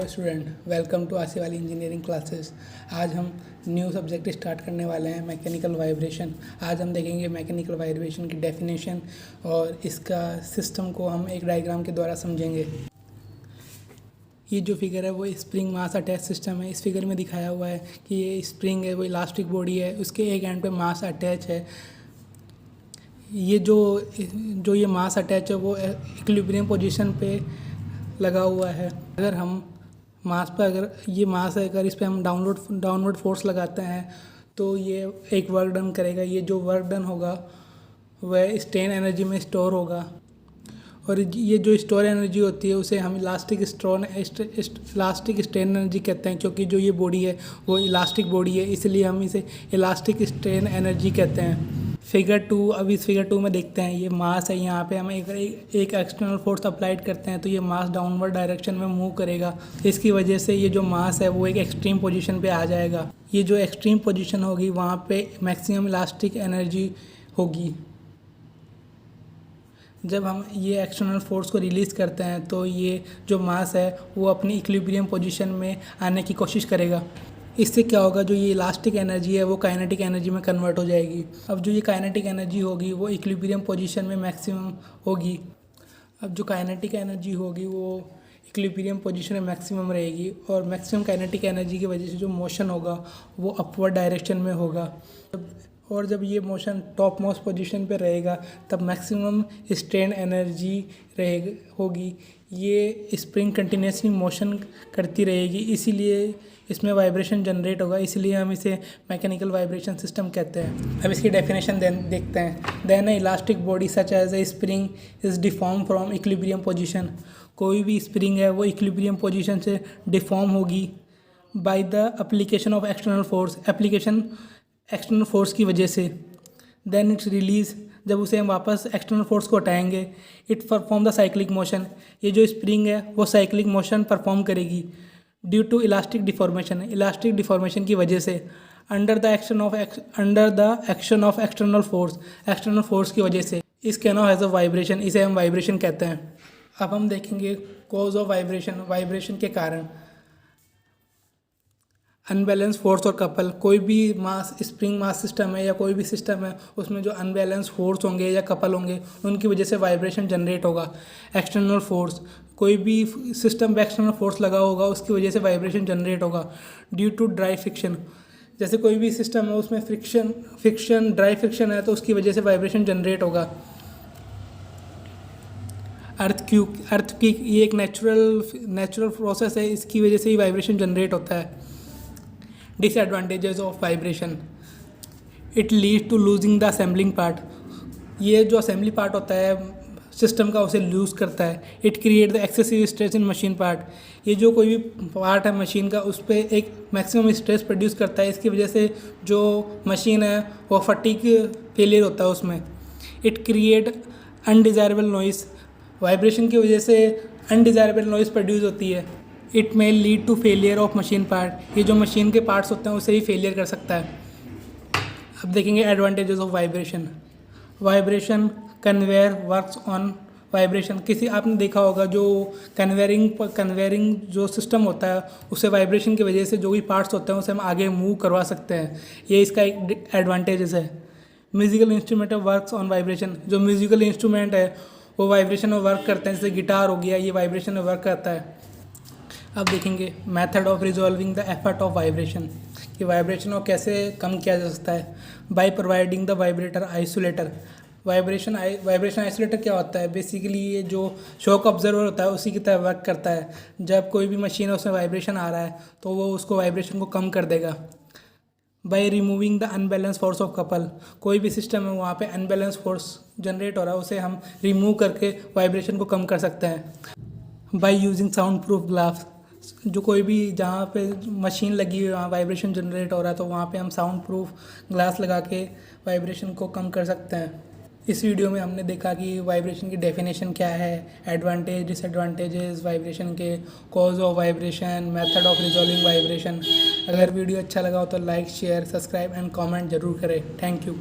Student, welcome to Asif Ali engineering classes. आज हम new subject start करने वाले हैं, मैकेनिकल वाइब्रेशन। आज हम देखेंगे मैकेनिकल वाइब्रेशन की डेफिनेशन और इसका सिस्टम को हम एक डायग्राम के द्वारा समझेंगे। ये जो फिगर है वो स्प्रिंग मास अटैच सिस्टम है। इस फिगर में दिखाया हुआ है कि ये स्प्रिंग है, वो इलास्टिक बॉडी है, उसके एक एंड पे मास अटैच है। ये जो ये मास अटैच है वो इक्विलिब्रियम पोजीशन पे लगा हुआ है। अगर हम मास पर ये मास है, अगर इस पर हम डाउनवर्ड फोर्स लगाते हैं तो ये एक वर्क डन करेगा। ये जो वर्क डन होगा वह स्ट्रेन एनर्जी में स्टोर होगा, और ये जो स्टोर एनर्जी होती है उसे हम इलास्टिक स्ट्रेन एनर्जी कहते हैं। क्योंकि जो ये बॉडी है वो इलास्टिक बॉडी है, इसलिए हम इसे इलास्टिक स्ट्रेन एनर्जी कहते हैं। फिगर 2, अब इस फिगर 2 में देखते हैं, ये मास है। यहाँ पे हम एक एक्सटर्नल फोर्स अप्लाइड करते हैं तो ये मास डाउनवर्ड डायरेक्शन में मूव करेगा। इसकी वजह से ये जो मास है वो एक एक्सट्रीम पोजीशन पे आ जाएगा। ये जो एक्सट्रीम पोजीशन होगी वहाँ पे मैक्सिमम इलास्टिक एनर्जी होगी। जब हम ये एक्सटर्नल फोर्स को रिलीज़ करते हैं तो ये जो मास है वो अपनी इक्विलिब्रियम पोजीशन में आने की कोशिश करेगा। इससे क्या होगा, जो ये इलास्टिक एनर्जी है वो काइनेटिक एनर्जी में कन्वर्ट हो जाएगी। अब जो ये काइनेटिक एनर्जी होगी वो इक्विलिब्रियम पोजीशन में मैक्सिमम होगी। अब जो काइनेटिक एनर्जी होगी वो इक्विलिब्रियम पोजीशन में मैक्सिमम रहेगी, और मैक्सिमम काइनेटिक एनर्जी की वजह से जो मोशन होगा वो अपवर्ड डायरेक्शन में होगा। और जब ये मोशन टॉप मोस्ट पोजीशन पे रहेगा तब मैक्सिमम स्ट्रेन एनर्जी होगी। ये स्प्रिंग कंटिन्यूसली मोशन करती रहेगी, इसीलिए इसमें वाइब्रेशन जनरेट होगा, इसलिए हम इसे मैकेनिकल वाइब्रेशन सिस्टम कहते हैं। अब इसकी डेफिनेशन देखते हैं। Then elastic body such as a spring is deform from equilibrium position. कोई भी स्प्रिंग है वो इक्विलिब्रियम पोजीशन से डिफॉर्म होगी by the application of external force, external force की वजह से। देन इट्स रिलीज, जब उसे हम वापस एक्सटर्नल फोर्स को हटाएंगे, it perform the cyclic motion. ये जो स्प्रिंग है वो साइक्लिक मोशन परफॉर्म करेगी ड्यू टू इलास्टिक डिफॉर्मेशन की वजह से, under the action of external force की वजह से। इस कैनो हैज़ अ वाइब्रेशन, इसे हम वाइब्रेशन कहते हैं। अब हम देखेंगे कॉज ऑफ वाइब्रेशन के कारण। अनबैलेंस फोर्स और कपल। कोई भी स्प्रिंग मास सिस्टम है या कोई भी सिस्टम है, उसमें जो अनबैलेंस फोर्स होंगे या कपल होंगे उनकी वजह से वाइब्रेशन जनरेट होगा। एक्सटर्नल फोर्स, कोई भी सिस्टम पे एक्सटर्नल फोर्स लगा होगा उसकी वजह से वाइब्रेशन जनरेट होगा। ड्यू टू ड्राई फ्रिक्शन, जैसे कोई भी सिस्टम है उसमें ड्राई फ्रिक्शन है तो उसकी वजह से वाइब्रेशन जनरेट होगा। अर्थ की ये एक नेचुरल प्रोसेस है, इसकी वजह से ही वाइब्रेशन जनरेट होता है। Disadvantages of vibration, it lead to losing the assembling part. ये जो असेंबली पार्ट होता है सिस्टम का उसे लूज़ करता है। It create the excessive stress in machine part. ये जो कोई भी पार्ट है मशीन का उस पर एक मैक्सिमम स्ट्रेस प्रोड्यूस करता है, इसकी वजह से जो मशीन है वो फटीग फेलियर होता है उसमें। It create undesirable noise, vibration की वजह से अनडिज़ायरेबल नॉइस प्रोड्यूस होती है। It may lead to failure of machine part, ये जो मशीन के पार्ट्स होते हैं उसे ही फेलियर कर सकता है। अब देखेंगे advantages of vibration conveyor works on vibration. आपने देखा होगा जो कन्वेयरिंग जो सिस्टम होता है उसे वाइब्रेशन की वजह से जो भी पार्ट्स होते हैं उसे हम आगे मूव करवा सकते हैं, ये इसका एक एडवांटेजेस है। Musical instrument works on vibration, जो म्यूजिकल इंस्ट्रूमेंट है वो वाइब्रेशन में वर्क करते हैं, जैसे गिटार हो गया, ये वाइब्रेशन में वर्क करता है। अब देखेंगे method of resolving the effort of vibration, कि वाइब्रेशन को कैसे कम किया जा सकता है। By providing the vibrator isolator. Vibration isolator क्या होता है, बेसिकली ये जो शॉक ऑब्जर्वर होता है उसी की तरह वर्क करता है। जब कोई भी मशीन है उसमें वाइब्रेशन आ रहा है तो वो उसको वाइब्रेशन को कम कर देगा। By removing the unbalance force of couple, कोई भी सिस्टम है वहाँ पे अनबैलेंस फोर्स जनरेट हो रहा है उसे हम रिमूव करके वाइब्रेशन को कम कर सकते हैं। By using sound proof glass, जो कोई भी जहाँ पे मशीन लगी हुई है वहाँ वाइब्रेशन जनरेट हो रहा है तो वहाँ पे हम साउंड प्रूफ ग्लास लगा के वाइब्रेशन को कम कर सकते हैं। इस वीडियो में हमने देखा कि वाइब्रेशन की डेफिनेशन क्या है, एडवांटेज डिसएडवांटेजेस वाइब्रेशन के, cause of vibration, method of resolving vibration. अगर वीडियो अच्छा लगा हो तो like, share, subscribe and comment जरूर करें। Thank you.